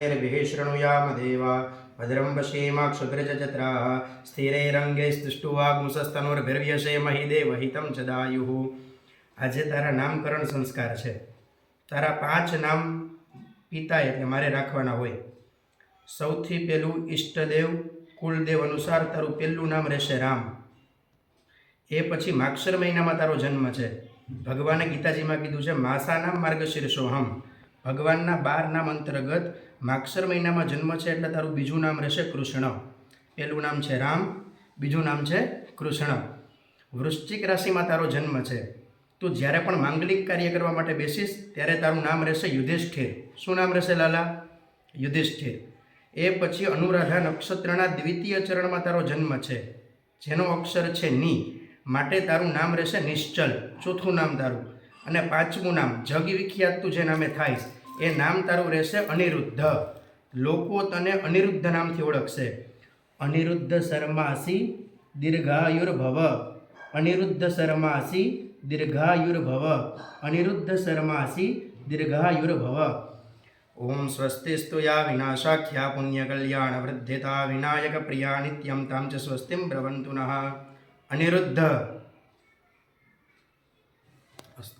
शृणुयाम देवा भद्रं पश्येमाक्षुभिर्जत्राः स्थिरैरङ्गै स्तुष्टुवागुंसस्तनुर्भिर्व्यसेमहि देवहितं च दायुः। આજે તારા નામકરણ સંસ્કાર છે। તારા 5 નામ પિતા એટલે મારે રાખવાના હોય। સૌથી પહેલું ઈષ્ટદેવ કુલદેવ અનુસાર તારું પહેલું નામ રહેશે રામ। એ પછી માક્ષર મહિનામાં તારો જન્મ છે। ભગવાને ગીતાજીમાં કીધું છે માસાનામ માર્ગશીર્ષોહમ। ભગવાનના 12 નામ અંતર્ગત માક્ષર મહિનામાં જન્મ છે એટલે તારું બીજું નામ રહેશે કૃષ્ણ। પહેલું નામ છે રામ, બીજું નામ છે કૃષ્ણ। વૃશ્ચિક રાશિમાં તારો જન્મ છે। તું જ્યારે પણ માંગલિક કાર્ય કરવા માટે બેસીશ ત્યારે તારું નામ રહેશે યુધિષ્ઠિર। શું નામ રહેશે લાલા? યુધિષ્ઠિર। એ પછી અનુરાધા નક્ષત્રના દ્વિતીય ચરણમાં તારો જન્મ છે, જેનો અક્ષર છે ની, માટે તારું નામ રહેશે નિશ્ચલ। ચોથું નામ તારું અને 5મું નામ જગ વિખ્યાત તું જે નામે થાઈશ એ નામ તારું રહેશે અનિરુદ્ધ। લોકો તને અનિરુદ્ધ નામથી ઓળખશે। અનિરુદ્ધ શર્માસી દીર્ઘાયુર્ભવ, અનિરુદ્ધ શર્માસી દીર્ઘાયુર્ભવ, અનિરુદ્ધ શર્માસી દીર્ઘાયુર્ભવ। ઓમ સ્વસ્તિસ્તુ યા વિનાશાખ્યા પુણ્યકલ્યાણ વૃદ્ધિતા વિનાયક પ્રિયા નિત્યમ તામ ચ સ્વસ્તિમ બ્રવંતુ નઃ। અનિરુદ્ધ